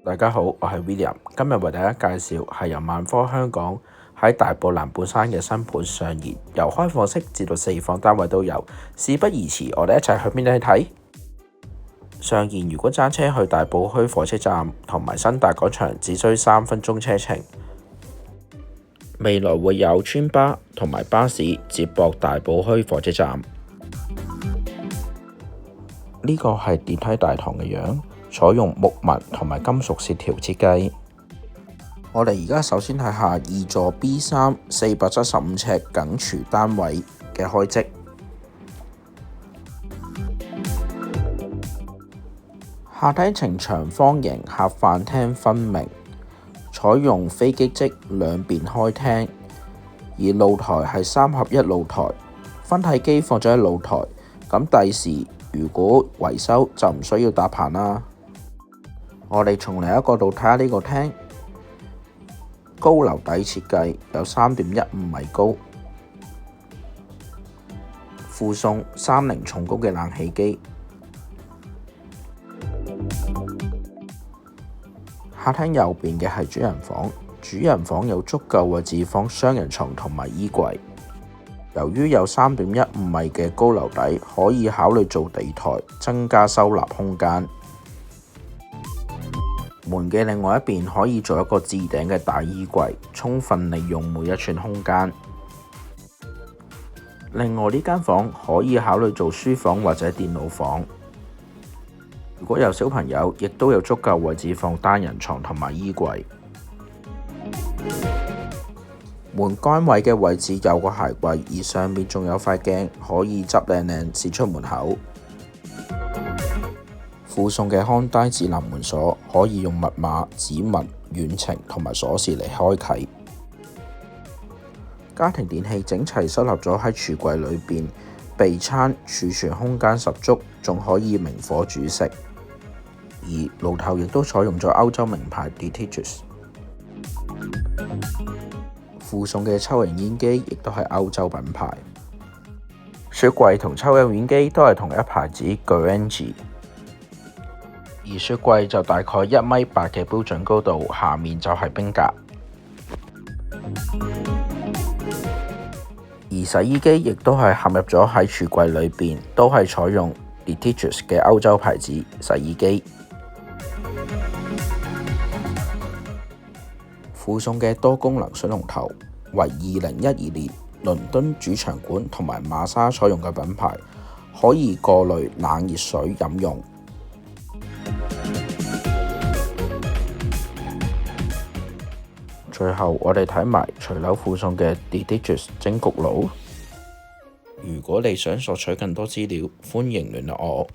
大家好，我係 William， 今日為大家介紹係由萬科香港喺大埔南半山嘅新盤上演，由開放式至到4房單位都有。事不宜遲，我哋一齊去邊度去睇？上演如果揸車去大埔墟火車站同埋新達廣場，只需3分鐘車程。未來會有村巴同埋巴士接駁大埔墟火車站。呢個係電梯大堂嘅樣，採用木紋同埋金屬線條設計。我哋而家首先睇下2座 B3 475尺緊廚單位嘅開則。客廳呈長方形，客飯廳分明，採用非擊積兩邊開廳，而露台係3合1露台，分體機放咗喺露台。咁第時如果維修就唔需要搭棚啦。我哋從另一個角度睇下呢個廳，高樓底設計，有3.15米高，附送30重高嘅冷氣機。客廳右邊嘅係主人房，主人房有足夠位置放雙人床同埋衣櫃。由於有3.15米嘅高樓底，可以考慮做地台，增加收納空間。門嘅另外一邊可以做一個置頂嘅大衣櫃，充分利用每一寸空間。另外呢間房可以考慮做書房或者電腦房。如果有小朋友，亦都有足夠位置放單人床同埋衣櫃。門桿位嘅位置有個鞋櫃，而上面仲有塊鏡，可以執靚靚試出門口。附送嘅康佳智能門鎖可以用密碼、指紋、遠程同埋鎖匙嚟開啟。家庭電器整齊收納咗喺櫥櫃裏邊，備餐儲存空間十足，仲可以明火煮食。而爐頭亦都採用咗歐洲名牌 DeTatus。附送嘅抽油煙機亦都係歐洲品牌。雪櫃同抽油煙機都係同一牌子 Grange。而雪櫃就大概1.8米嘅標準高度，下面就係冰格。而洗衣機亦都係嵌入咗喺櫥櫃裏邊，都係採用 DeTatus 嘅歐洲牌子洗衣機。附送嘅多功能水龍頭為2012年倫敦主場館同埋馬莎採用嘅品牌，可以過濾冷熱水飲用。最後我哋睇埋隨樓附送嘅 DeTatus 蒸焗爐。如果你想索取更多資料，歡迎聯絡我。